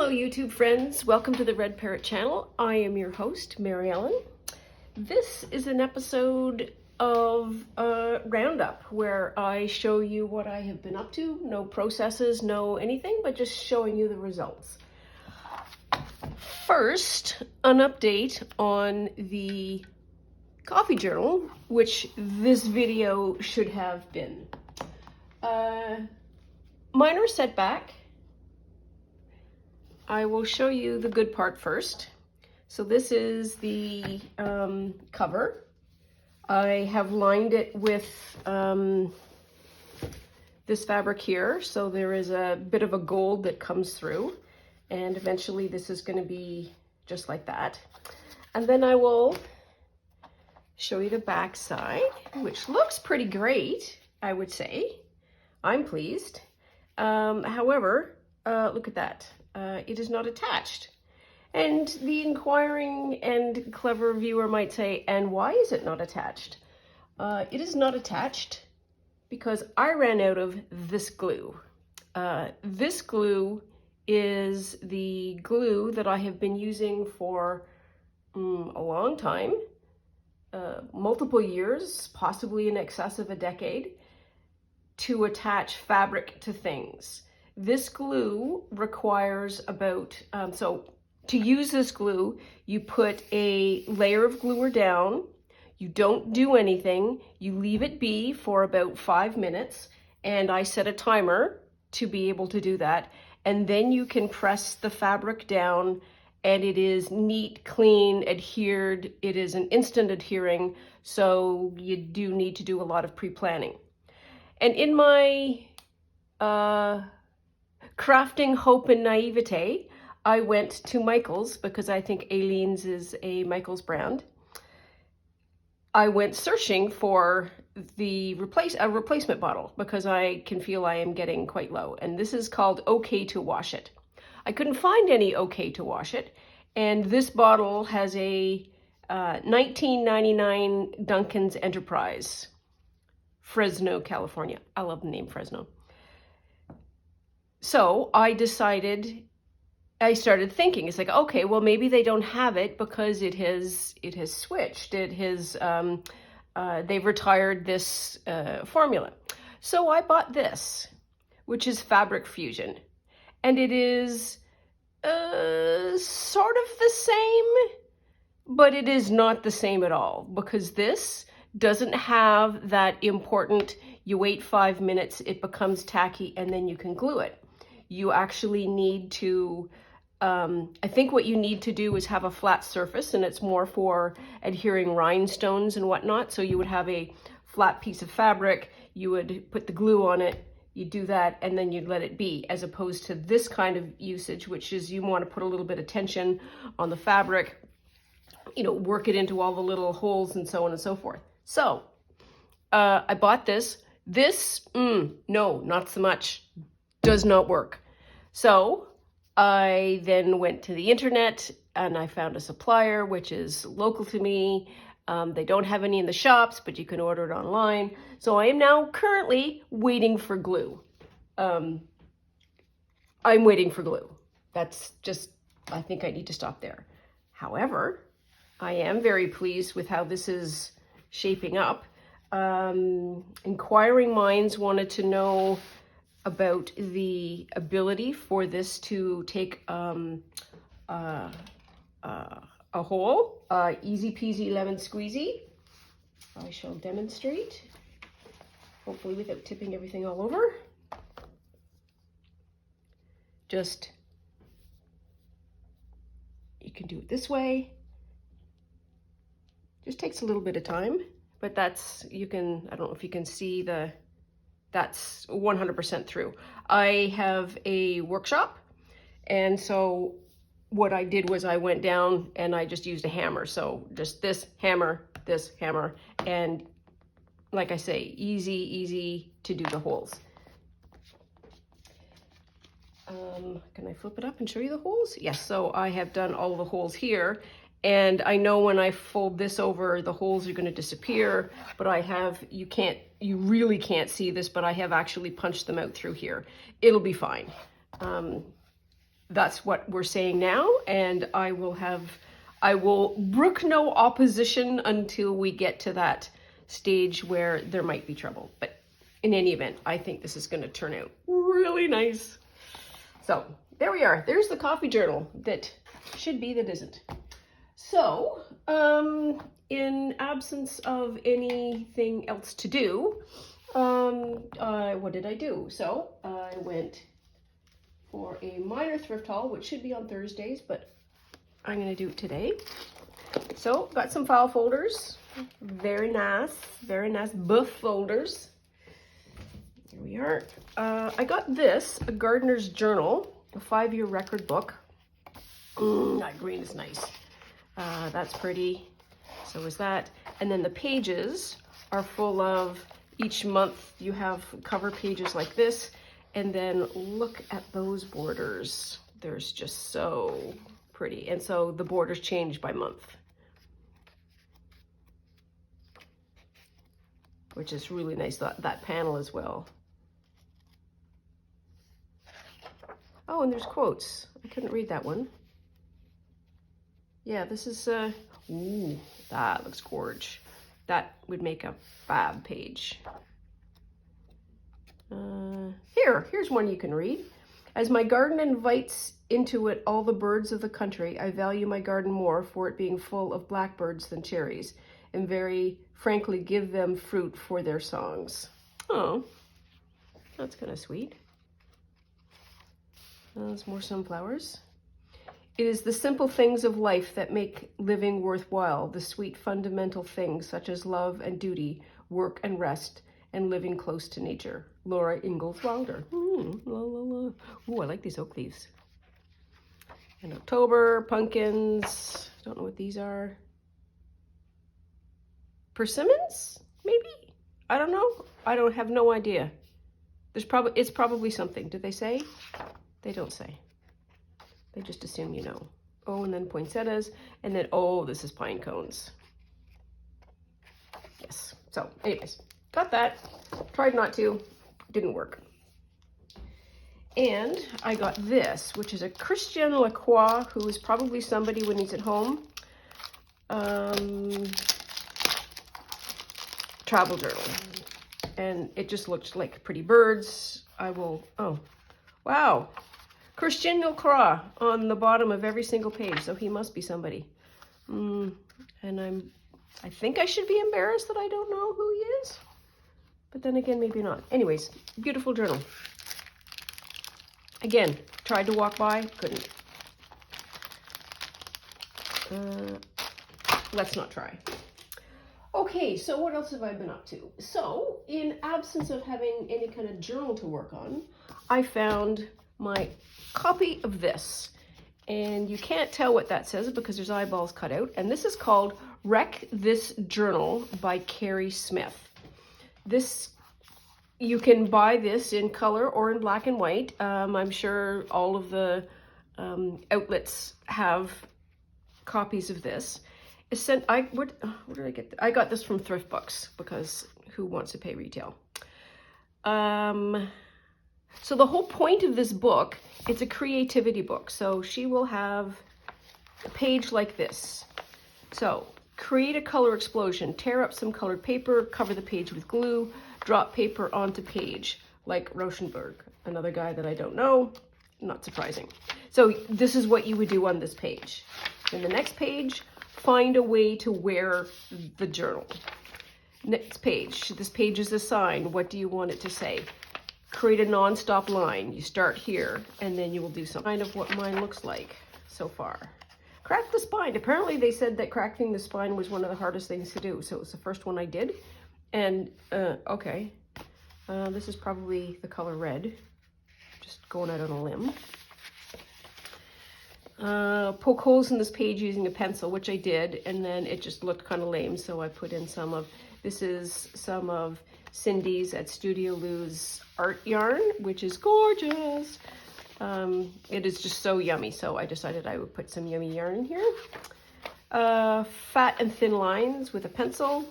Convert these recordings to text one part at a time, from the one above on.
Hello YouTube friends, welcome to the Red Parrot channel. I am your host, Mary Ellen. This is an episode of Roundup where I show you what I have been up to. No processes, no anything, but just showing you the results. First, an update on the coffee journal, which this video should have been. Minor setback. I will show you the good part first. So this is the cover. I have lined it with this fabric here, so there is a bit of a gold that comes through, and eventually this is going to be just like that. And then I will show you the back side, which looks pretty great, I would say. I'm pleased. However, look at that. It is not attached. And the inquiring and clever viewer might say, and why is it not attached? It is not attached because I ran out of this glue. This glue is the glue that I have been using for a long time, multiple years, possibly in excess of a decade, to attach fabric to things. This glue requires about, so to use this glue, you put a layer of gluer down, you don't do anything, you leave it be for about 5 minutes, and I set a timer to be able to do that, and then you can press the fabric down, and it is neat, clean, adhered, it is an instant adhering, so you do need to do a lot of pre-planning. And in my crafting hope and naivete, I went to Michael's because I think Aleene's is a Michael's brand. I went searching for a replacement bottle because I can feel I am getting quite low. And this is called OK to Wash It. I couldn't find any OK to Wash It. And this bottle has a 1999 Duncan's Enterprise, Fresno, California. I love the name Fresno. So I started thinking, it's like, okay, well, maybe they don't have it because it has switched. They've retired this formula. So I bought this, which is Fabric Fusion. And it is sort of the same, but it is not the same at all because this doesn't have that important, you wait 5 minutes, it becomes tacky, and then you can glue it. You actually need to, I think what you need to do is have a flat surface, and it's more for adhering rhinestones and whatnot. So you would have a flat piece of fabric, you would put the glue on it, you do that, and then you'd let it be, as opposed to this kind of usage, which is you want to put a little bit of tension on the fabric, you know, work it into all the little holes and so on and so forth. So I bought this. This, no, not so much. Does not work. So I then went to the internet and I found a supplier which is local to me. They don't have any in the shops, but you can order it online. So I am now currently waiting for glue. I'm waiting for glue. That's just, I think I need to stop there. However, I am very pleased with how this is shaping up. Inquiring minds wanted to know about the ability for this to take a hole, easy peasy lemon squeezy. I shall demonstrate, hopefully without tipping everything all over. Just, you can do it this way. Just takes a little bit of time, but that's, you can, I don't know if you can see that's 100% through. I have a workshop, and so what I did was I went down and I just used a hammer. So just this hammer, and like I say, easy to do the holes. Can I flip it up and show you the holes? Yes, so I have done all the holes here. And I know when I fold this over, the holes are going to disappear, but I have, you really can't see this, but I have actually punched them out through here. It'll be fine. that's what we're saying now, and I will brook no opposition until we get to that stage where there might be trouble. But in any event, I think this is going to turn out really nice. So there we are. There's the coffee journal that should be that isn't. So in absence of anything else to do, what did I do? So I went for a minor thrift haul, which should be on Thursdays, but I'm going to do it today. So got some file folders, very nice buff folders. Here we are. I got this, a gardener's journal, a 5-year record book. That green is nice. That's pretty. So is that. And then the pages are full of, each month you have cover pages like this. And then look at those borders. There's just so pretty. And so the borders change by month, which is really nice, that panel as well. Oh, and there's quotes. I couldn't read that one. Yeah, this is, ooh, that looks gorge. That would make a fab page. Here's one you can read. As my garden invites into it all the birds of the country, I value my garden more for it being full of blackbirds than cherries, and very frankly give them fruit for their songs. Oh, that's kind of sweet. There's more sunflowers. It is the simple things of life that make living worthwhile, the sweet fundamental things such as love and duty, work and rest, and living close to nature. Laura Ingalls Wilder. Ooh, I like these oak leaves. In October, pumpkins. Don't know what these are. Persimmons? Maybe? I don't know. I don't have no idea. It's probably something. Did they say? They don't say. They just assume you know. Oh, and then poinsettias. And then, oh, this is pine cones. Yes. So, anyways, got that. Tried not to. Didn't work. And I got this, which is a Christian Lacroix, who is probably somebody when he's at home. Travel journal. And it just looked like pretty birds. Oh, wow. Christian Lacroix on the bottom of every single page, so he must be somebody. And I think I should be embarrassed that I don't know who he is. But then again, maybe not. Anyways, beautiful journal. Again, tried to walk by, couldn't. Let's not try. Okay, so what else have I been up to? So, in absence of having any kind of journal to work on, I found my copy of this. And you can't tell what that says because there's eyeballs cut out. And this is called Wreck This Journal by Carrie Smith. You can buy this in color or in black and white. I'm sure all of the outlets have copies of this. Where did I get this? I got this from Thrift Books because who wants to pay retail? So the whole point of this book, it's a creativity book. So she will have a page like this. So create a color explosion, tear up some colored paper, cover the page with glue, drop paper onto page, like Rauschenberg, another guy that I don't know, not surprising. So this is what you would do on this page. In the next page, find a way to wear the journal. Next page, this page is a sign. What do you want it to say? Create a non-stop line. You start here, and then you will do some kind of what mine looks like so far. Crack the spine. Apparently they said that cracking the spine was one of the hardest things to do, so it was the first one I did. And, okay. This is probably the color red. Just going out on a limb. Poke holes in this page using a pencil, which I did, and then it just looked kind of lame, so I put in this is some of Cindy's at Studio Lou's art yarn, which is gorgeous. It is just so yummy, so I decided I would put some yummy yarn in here. Fat and thin lines with a pencil.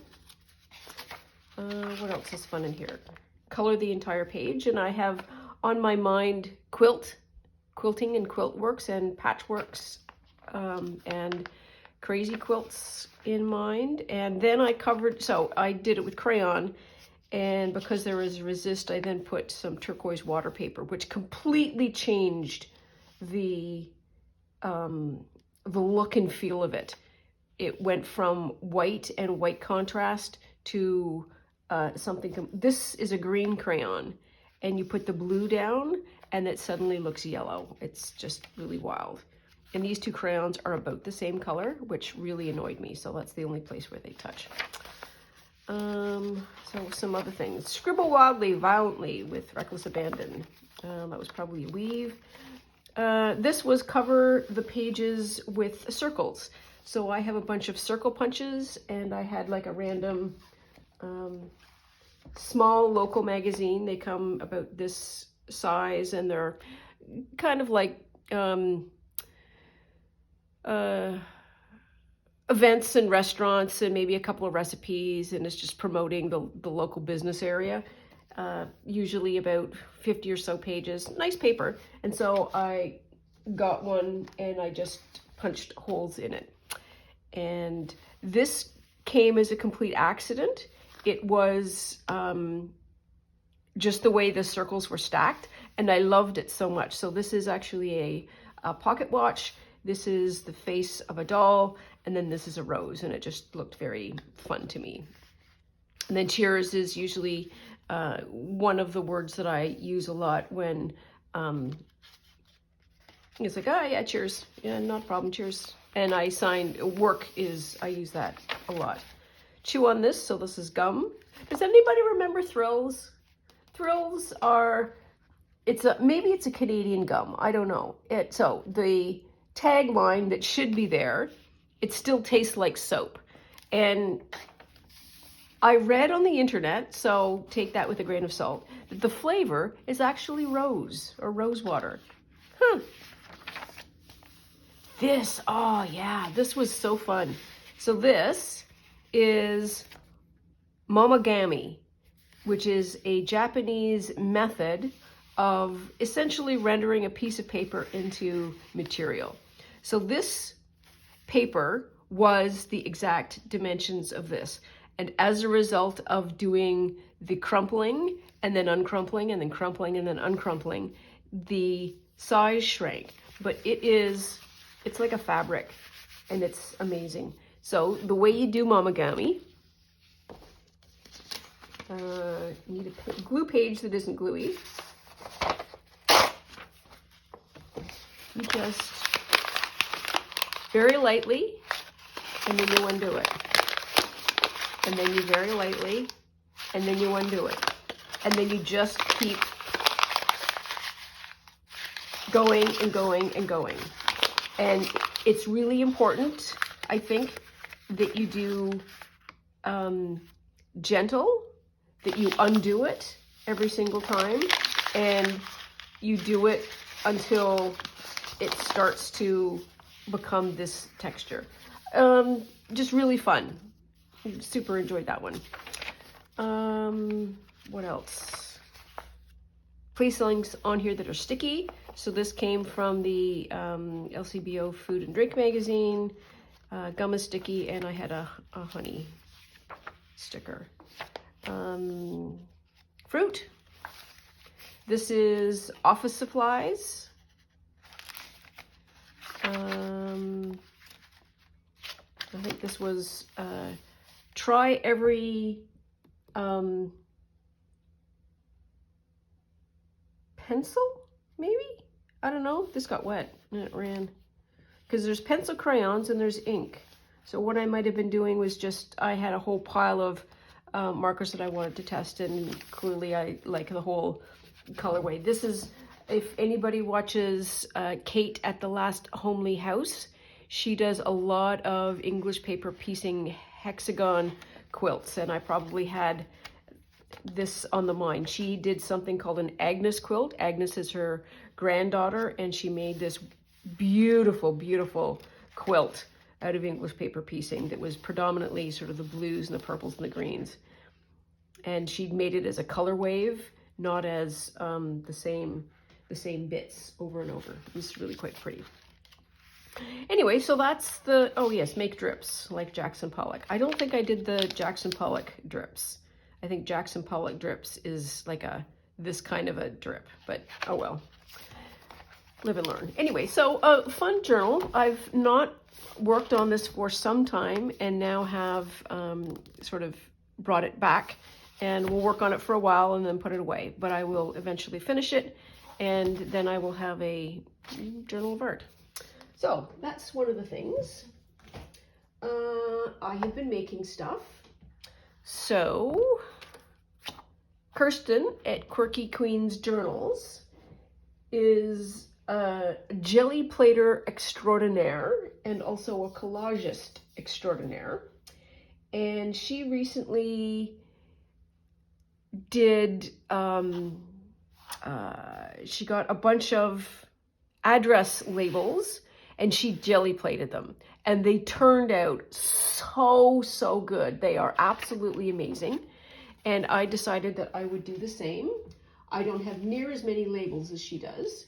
What else is fun in here? Color the entire page, and I have on my mind quilt quilting and quilt works and patchworks and crazy quilts in mind. And then I covered, so I did it with crayon, and because there was resist, I then put some turquoise water paper, which completely changed the look and feel of it. It went from white and white contrast to something. This is a green crayon, and you put the blue down and it suddenly looks yellow. It's just really wild. And these two crayons are about the same color, which really annoyed me. So that's the only place where they touch. So some other things. Scribble wildly, violently with reckless abandon. That was probably a weave. This was cover the pages with circles. So I have a bunch of circle punches, and I had like a random small local magazine. They come about this size, and they're kind of like events and restaurants and maybe a couple of recipes, and it's just promoting the local business area. Usually about 50 or so pages, nice paper. And so I got one and I just punched holes in it. And this came as a complete accident. It was just the way the circles were stacked, and I loved it so much. So this is actually a pocket watch. This is the face of a doll, and then this is a rose, and it just looked very fun to me. And then cheers is usually one of the words that I use a lot when it's like, oh yeah, cheers. Yeah, not a problem, cheers. And I sign, work is, I use that a lot. Chew on this, so this is gum. Does anybody remember Thrills? Thrills are, maybe it's a Canadian gum, I don't know. So the tagline that should be there, it still tastes like soap. And I read on the internet, so take that with a grain of salt, that the flavor is actually rose or rose water. This, oh yeah, this was so fun. So this is momogami, which is a Japanese method of essentially rendering a piece of paper into material. So this paper was the exact dimensions of this. And as a result of doing the crumpling and then uncrumpling and then crumpling and then uncrumpling, the size shrank. But it's like a fabric, and it's amazing. So the way you do momogami, you need a glue page that isn't gluey. You just very lightly, and then you undo it. And then you very lightly, and then you undo it. And then you just keep going and going and going. And it's really important, I think, that you do gentle, that you undo it every single time, and you do it until it starts to become this texture. Just really fun. Super enjoyed that one. What else? Placings on here that are sticky. So this came from the LCBO Food and Drink magazine. Gum is sticky, and I had a honey sticker. Fruit. This is office supplies. I think this was try every pencil, maybe? I don't know. This got wet and it ran. Because there's pencil crayons and there's ink. So what I might have been doing was just, I had a whole pile of markers that I wanted to test, and clearly I like the whole colorway. This is, if anybody watches Kate at the Last Homely House, she does a lot of English paper piecing hexagon quilts, and I probably had this on the mind. She did something called an Agnes quilt. Agnes is her granddaughter, and she made this beautiful, beautiful quilt out of English paper piecing that was predominantly sort of the blues and the purples and the greens. And she made it as a color wave, not as the same the same bits over and over. It's really quite pretty. Anyway, so that's the, oh yes, make drips like Jackson Pollock. I don't think I did the Jackson Pollock drips. I think Jackson Pollock drips is like this kind of a drip, but oh well. Live and learn. Anyway, so a fun journal. I've not worked on this for some time and now have sort of brought it back, and we'll work on it for a while and then put it away. But I will eventually finish it, and then I will have a journal of art. So that's one of the things. I have been making stuff. So Kirsten at Quirky Queens Journals is a jelly plater extraordinaire and also a collagist extraordinaire. And she recently did, she got a bunch of address labels and she jelly plated them. And they turned out so good. They are absolutely amazing. And I decided that I would do the same. I don't have near as many labels as she does.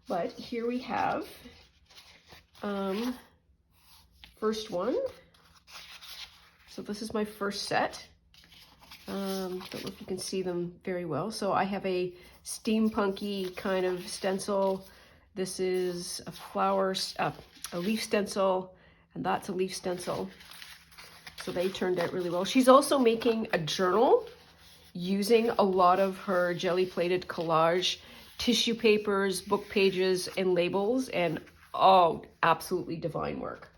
But here we have, first one. So this is my first set. Don't know if you can see them very well. So I have a steampunky kind of stencil. This is a flower, a leaf stencil, and that's a leaf stencil. So they turned out really well. She's also making a journal using a lot of her jelly plated collage tissue papers, book pages, and labels, and oh, absolutely divine work.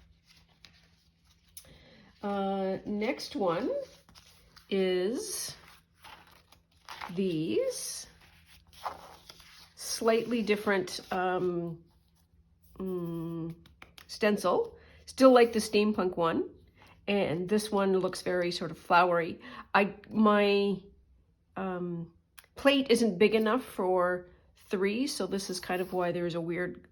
Next one is these slightly different stencil, still like the steampunk one, and this one looks very sort of flowery. My plate isn't big enough for 3, so this is kind of why there's a weird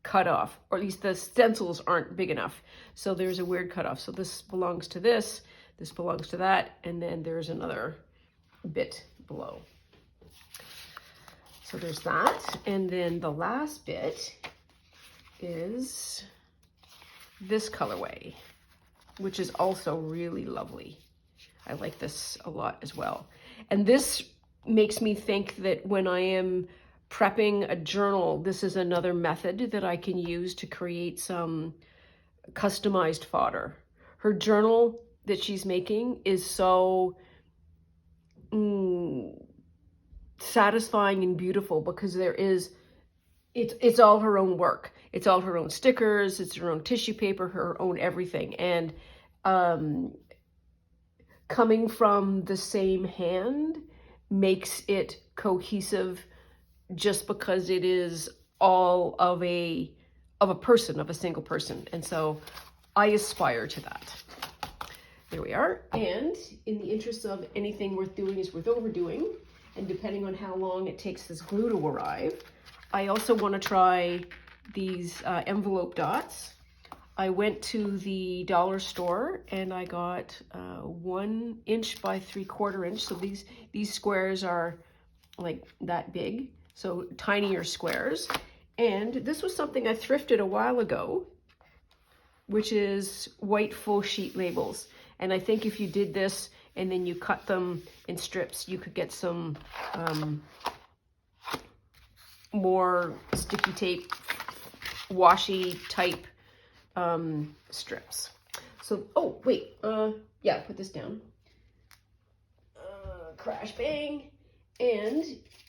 cutoff, or at least the stencils aren't big enough, so there's a weird cutoff. So this belongs to this belongs to that, and then there's another bit below. So there's that, and then the last bit is this colorway, which is also really lovely. I like this a lot as well. And this makes me think that when I am prepping a journal, this is another method that I can use to create some customized fodder. Her journal that she's making is so satisfying and beautiful because it's all her own work. It's all her own stickers, it's her own tissue paper, her own everything. And coming from the same hand makes it cohesive just because it is all of a person, of a single person. And so I aspire to that. There we are. And in the interest of anything worth doing is worth overdoing, and depending on how long it takes this glue to arrive, I also want to try these envelope dots. I went to the dollar store and I got 1 inch by 3/4 inch. So these squares are like that big, so tinier squares. And this was something I thrifted a while ago, which is white full sheet labels. And I think if you did this and then you cut them in strips, you could get some more sticky tape, washi type strips. So, oh, wait, yeah, put this down. Crash bang. And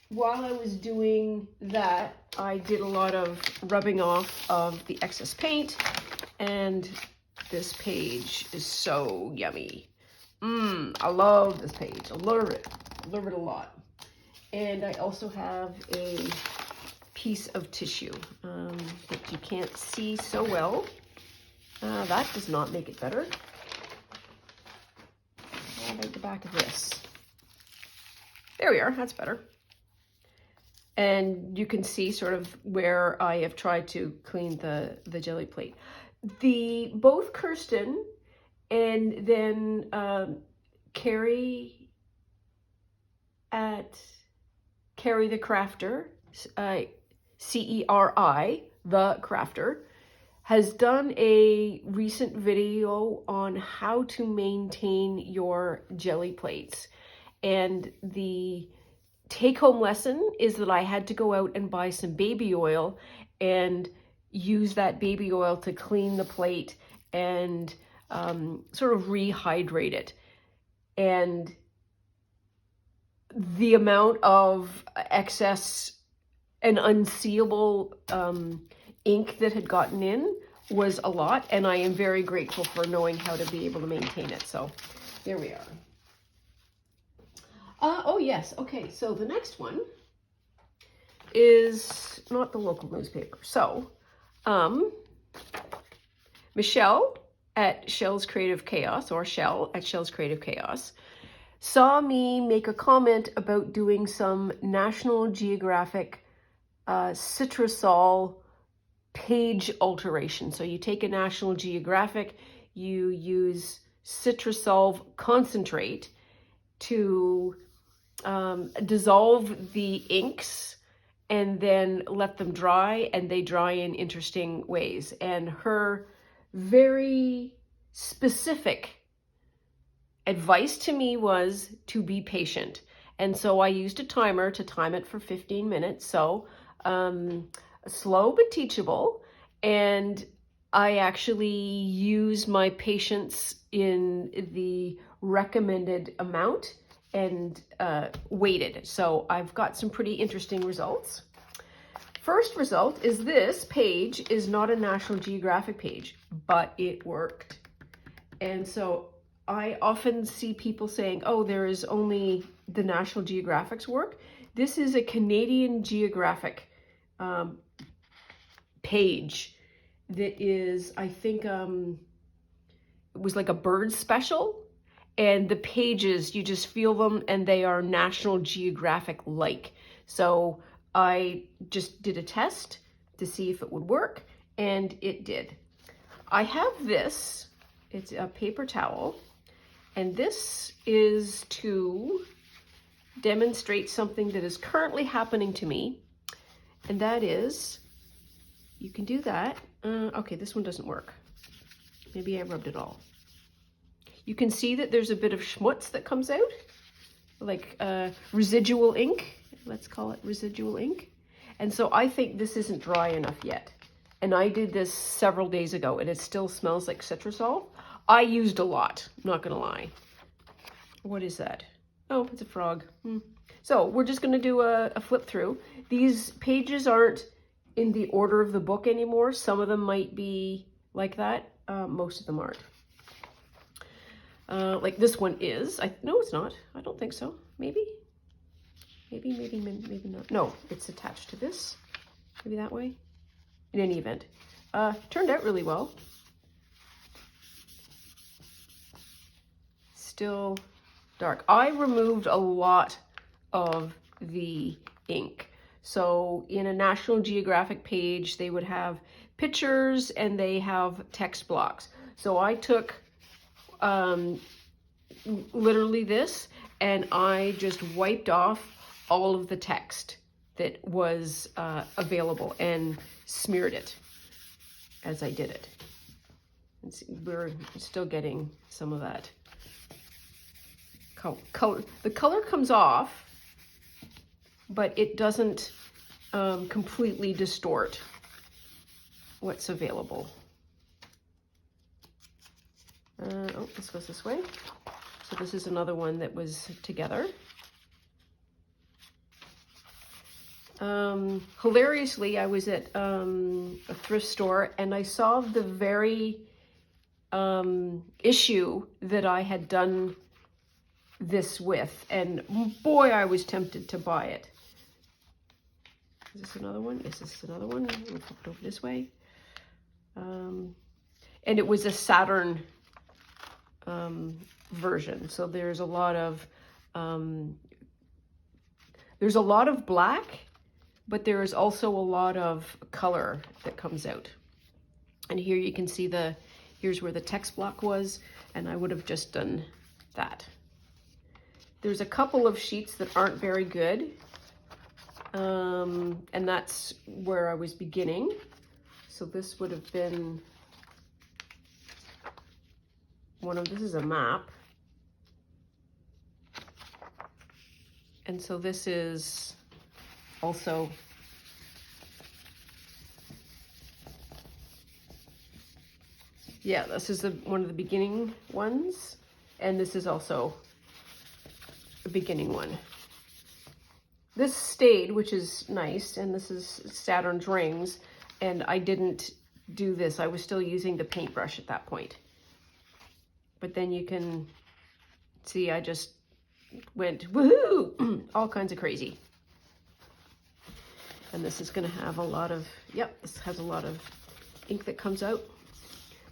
while I was doing that, I did a lot of rubbing off of the excess paint, and this page is so yummy. I love this page. I love it. I love it a lot. And I also have a piece of tissue that you can't see so well. That does not make it better. I like the back of this. There we are. That's better. And you can see sort of where I have tried to clean the jelly plate. Both Kirsten and then Carrie the Crafter, C-E-R-I, the crafter, has done a recent video on how to maintain your jelly plates. And the take-home lesson is that I had to go out and buy some baby oil and use that baby oil to clean the plate and sort of rehydrate it. And the amount of excess and unseeable ink that had gotten in was a lot, and I am very grateful for knowing how to be able to maintain it. So there we are. Oh yes, okay, so the next one is not the local newspaper. So Michelle at Shell's Creative Chaos, or Shell at Shell's Creative Chaos, saw me make a comment about doing some National Geographic citrasolv page alteration. So you take a National Geographic, you use citrasolv concentrate to dissolve the inks and then let them dry, and they dry in interesting ways. And her very specific advice to me was to be patient. And so I used a timer to time it for 15 minutes. So slow but teachable. And I actually used my patience in the recommended amount and waited. So I've got some pretty interesting results. First result is this page is not a National Geographic page, but it worked. And so I often see people saying, oh, there is only the National Geographic's work. This is a Canadian Geographic page that is, I think, it was like a bird special. And the pages, you just feel them, and they are National Geographic-like. So I just did a test to see if it would work, and it did. I have this, it's a paper towel, and this is to demonstrate something that is currently happening to me, and that is, you can do that. Okay, this one doesn't work. Maybe I rubbed it all. You can see that there's a bit of schmutz that comes out, like residual ink. Let's call it residual ink. And so I think this isn't dry enough yet. And I did this several days ago, and it still smells like citrasolv. I used a lot, not gonna lie. What is that? Oh, it's a frog. So we're just gonna do a flip through. These pages aren't in the order of the book anymore. Some of them might be like that. Most of them aren't. Like this one is. No, it's not. I don't think so. Maybe not. No, it's attached to this. Maybe that way. In any event, turned out really well. Still dark. I removed a lot of the ink. So in a National Geographic page, they would have pictures and they have text blocks. So I took literally this, and I just wiped off all of the text that was available and smeared it as I did it. And see, we're still getting some of that color. The color comes off, but it doesn't completely distort what's available. Oh, this goes this way. So this is another one that was together. Hilariously, I was at a thrift store, and I saw the very issue that I had done this with, and boy, I was tempted to buy it. Is this another one? Yes, this is another one. We'll flip it over this way. And it was a Saturn version. So there's a lot of black, but there is also a lot of color that comes out. And here you can see here's where the text block was, and I would have just done that. There's a couple of sheets that aren't very good. And that's where I was beginning. So this would have been this is a map. And so this is also this is one of the beginning ones, and this is also a beginning one. This stayed, which is nice, and this is Saturn's rings, and I didn't do this. I was still using the paintbrush at that point. But then you can see I just went woohoo, all kinds of crazy. And this is going to have a lot of, this has a lot of ink that comes out.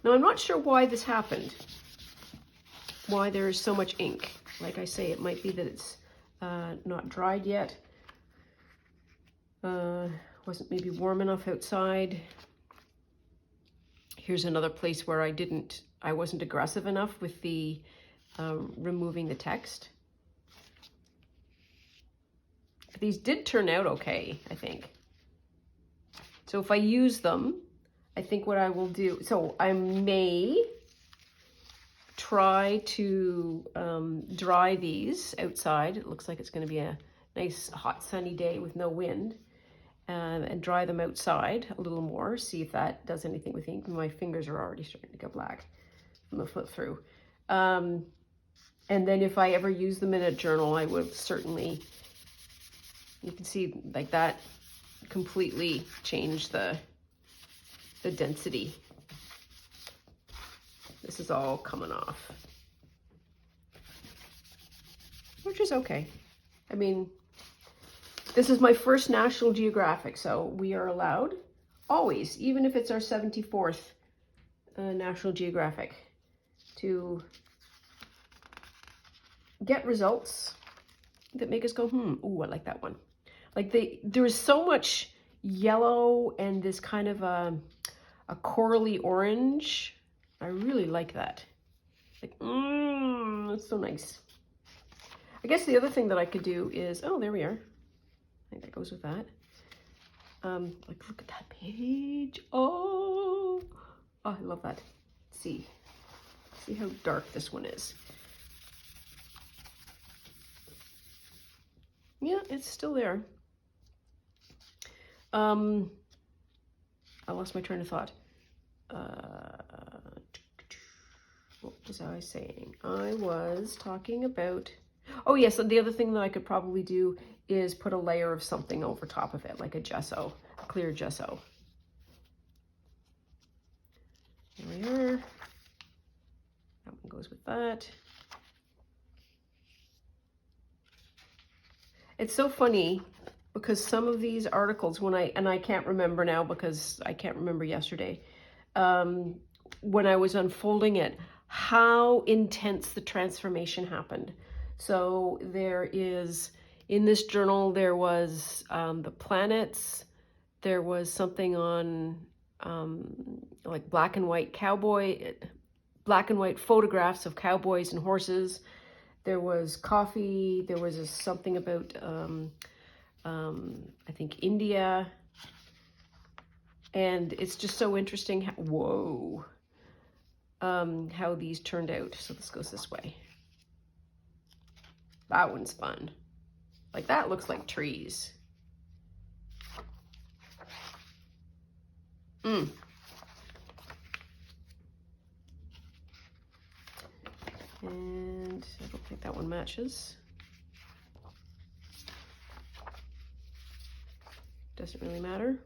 Now, I'm not sure why this happened, why there is so much ink. Like I say, it might be that it's not dried yet. Wasn't maybe warm enough outside. Here's another place where I wasn't aggressive enough with the removing the text. But these did turn out okay, I think. So if I use them, I think what I will do, so I may try to dry these outside. It looks like it's going to be a nice hot sunny day with no wind. And dry them outside a little more, see if that does anything with ink. My fingers are already starting to get black from the flip through. And then if I ever use them in a journal, I would certainly, you can see like that completely changed the density. This is all coming off, which is okay. I mean, this is my first National Geographic, so we are allowed always, even if it's our 74th National Geographic, to get results that make us go, ooh, I like that one. Like there is so much yellow and this kind of a corally orange. I really like that. Like, that's so nice. I guess the other thing that I could do is, oh, there we are. I think that goes with that. Like, look at that page. Oh, I love that. See how dark this one is. Yeah, it's still there. I lost my train of thought. What was I saying? I was talking about, oh yes, and the other thing that I could probably do is put a layer of something over top of it, like a gesso, a clear gesso. There we are. That one goes with that. It's so funny because some of these articles, and I can't remember now because I can't remember yesterday, when I was unfolding it, how intense the transformation happened. So there is, in this journal, there was the planets, there was something on like black and white photographs of cowboys and horses. There was coffee, there was something about, I think, India. And it's just so interesting, how these turned out. So this goes this way. That one's fun. Like, that looks like trees. And I don't think that one matches. Doesn't really matter.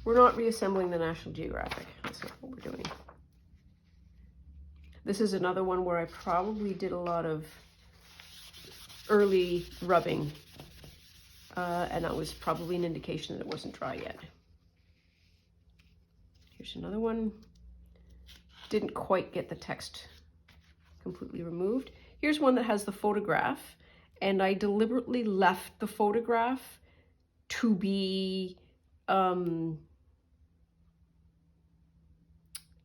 We're not reassembling the National Geographic. That's not what we're doing. This is another one where I probably did a lot of early rubbing, and that was probably an indication that it wasn't dry yet. Here's another one. Didn't quite get the text completely removed. Here's one that has the photograph, and I deliberately left the photograph to be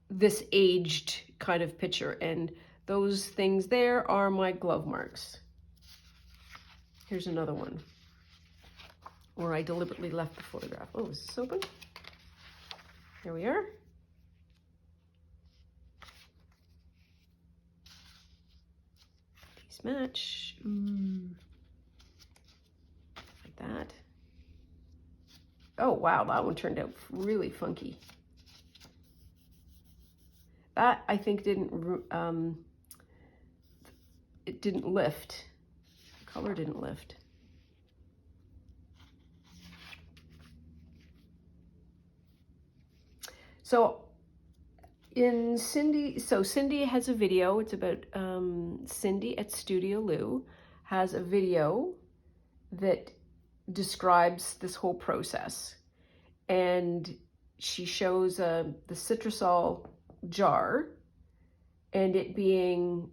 this aged kind of picture, and those things there are my glove marks. Here's another one. or I deliberately left the photograph. Oh, is this open? Here we are. These match. Like that. Oh, wow, that one turned out really funky. That, I think, it didn't lift. The color didn't lift. So Cindy has a video. It's about Cindy at Studio Lou has a video that describes this whole process, and she shows the citrasolv jar and it being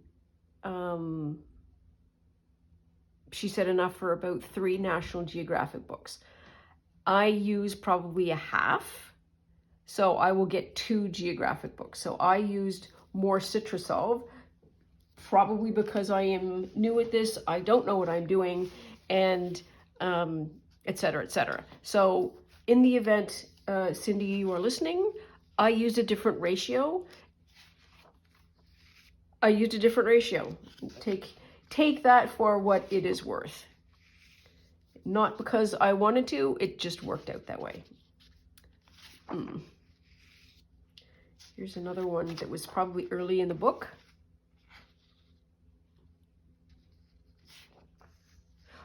she said enough for about 3 National Geographic books. I use probably a half, so I will get 2 geographic books. So I used more citrasolv, probably because I am new at this, I don't know what I'm doing, and etc., etc. So in the event, Cindy, you are listening, I used a different ratio. Take that for what it is worth. Not because I wanted to, it just worked out that way. Here's another one that was probably early in the book.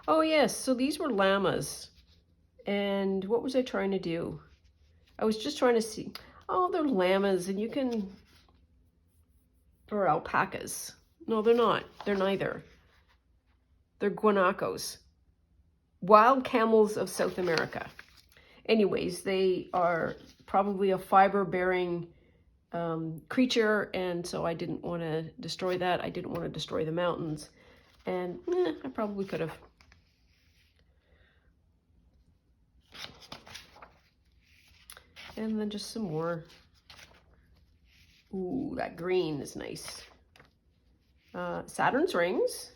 Oh yes, so these were llamas. And what was I trying to do? I was just trying to see, oh, they're llamas, and you can, or alpacas. No, they're not. They're neither. They're guanacos. Wild camels of South America. Anyways, they are probably a fiber-bearing creature, and so I didn't want to destroy that. I didn't want to destroy the mountains, and I probably could have. And then just some more. Ooh, that green is nice. Saturn's rings.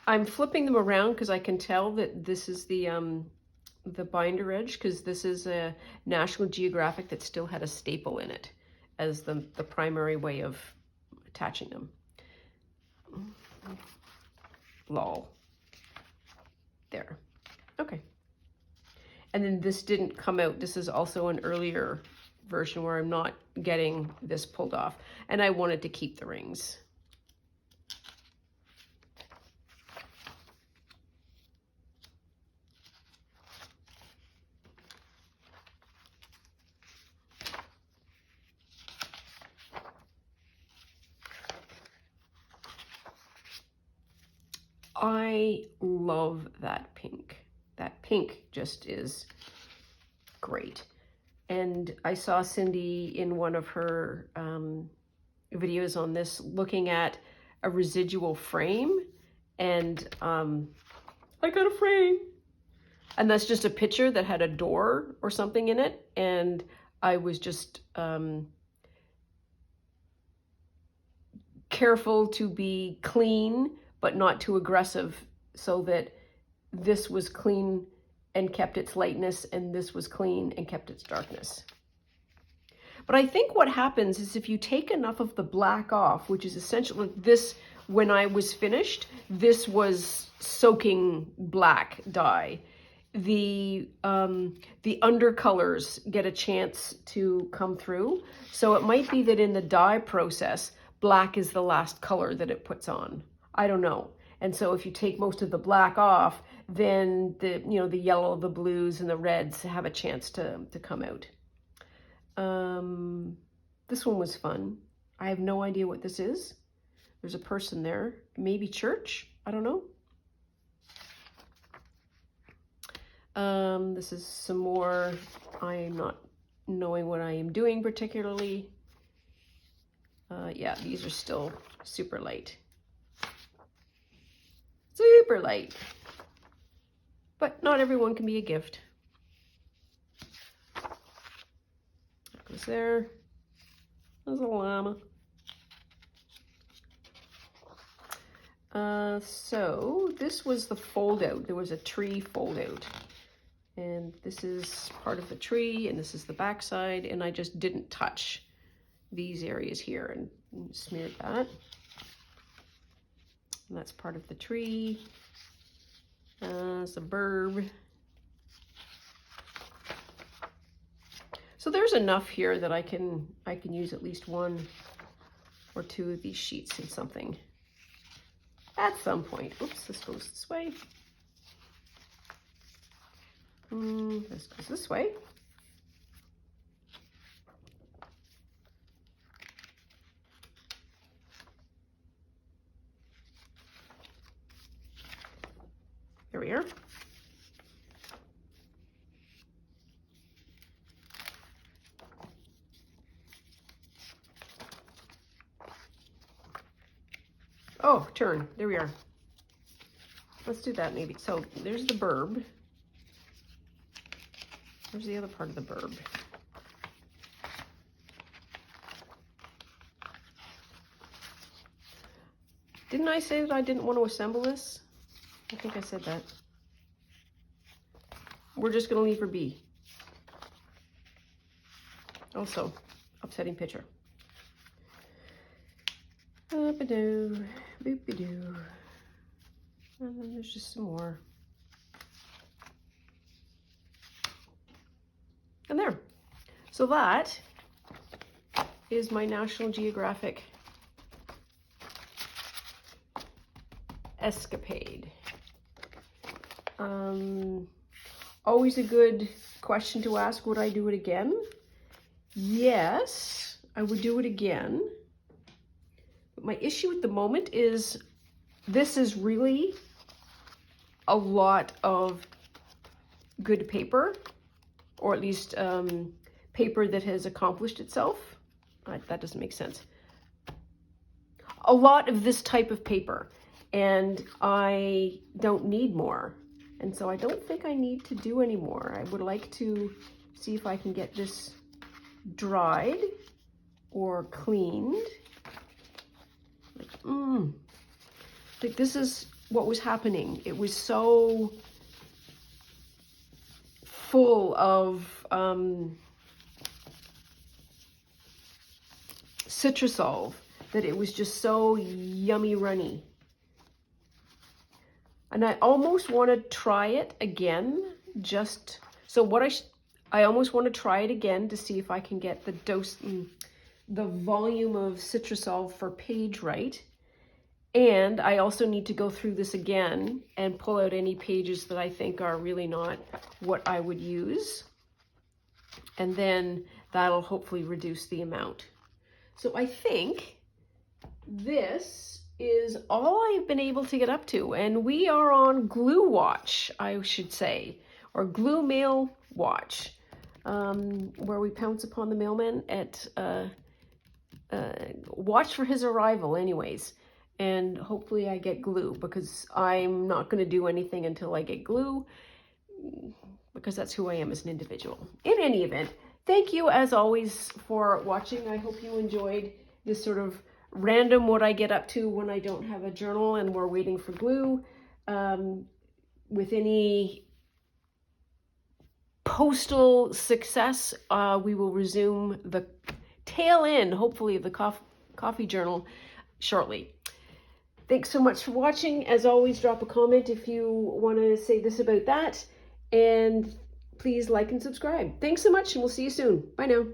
I'm flipping them around because I can tell that this is the binder edge, because this is a National Geographic that still had a staple in it as the primary way of attaching them. Lol. There. Okay. And then this didn't come out. This is also an earlier version where I'm not getting this pulled off. And I wanted to keep the rings. I love that pink. That pink just is great. And I saw Cindy in one of her videos on this looking at a residual frame, and I got a frame. And that's just a picture that had a door or something in it, and I was just careful to be clean but not too aggressive, so that this was clean and kept its lightness, and this was clean and kept its darkness. But I think what happens is if you take enough of the black off, which is essentially this, when I was finished, this was soaking black dye. The undercolors get a chance to come through. So it might be that in the dye process, black is the last color that it puts on. I don't know. And so if you take most of the black off, then the yellow, the blues, and the reds have a chance to come out. This one was fun. I have no idea what this is. There's a person there, maybe church, I don't know. This is some more. I am not knowing what I am doing particularly. Yeah, these are still super light. Super light. But not everyone can be a gift. That goes there. There's a llama. So this was the fold out. There was a tree fold out. And this is part of the tree, and this is the backside, and I just didn't touch these areas here and smeared that. And that's part of the tree. Some burb. So there's enough here that I can use at least one or two of these sheets in something at some point. Oops, this goes this way. This goes this way. Here we are. Oh, turn. There we are. Let's do that maybe. So there's the burb. Where's the other part of the burb? Didn't I say that I didn't want to assemble this? I think I said that. We're just going to leave her be. Also, upsetting picture. Up-a-doo, boop-a-doo. And then there's just some more. And there. So that is my National Geographic escapade. Always a good question to ask, would I do it again? Yes, I would do it again. But my issue at the moment is this is really a lot of good paper, or at least paper that has accomplished itself. That doesn't make sense. A lot of this type of paper, and I don't need more. And so I don't think I need to do any more. I would like to see if I can get this dried or cleaned. Like this is what was happening. It was so full of citrasolv that it was just so yummy runny. And I almost want to try it again, just so what I almost want to try it again to see if I can get the dose, the volume of citrasolv per page right. And I also need to go through this again and pull out any pages that I think are really not what I would use. And then that'll hopefully reduce the amount. So I think this is all I've been able to get up to. And we are on glue watch, I should say, or glue mail watch, where we pounce upon the mailman at, watch for his arrival anyways. And hopefully I get glue, because I'm not going to do anything until I get glue, because that's who I am as an individual. In any event, thank you as always for watching. I hope you enjoyed this sort of random what I get up to when I don't have a journal and we're waiting for glue. With any postal success, we will resume the tail end, hopefully, of the coffee journal shortly. Thanks so much for watching. As always, drop a comment if you want to say this about that. And please like and subscribe. Thanks so much, and we'll see you soon. Bye now.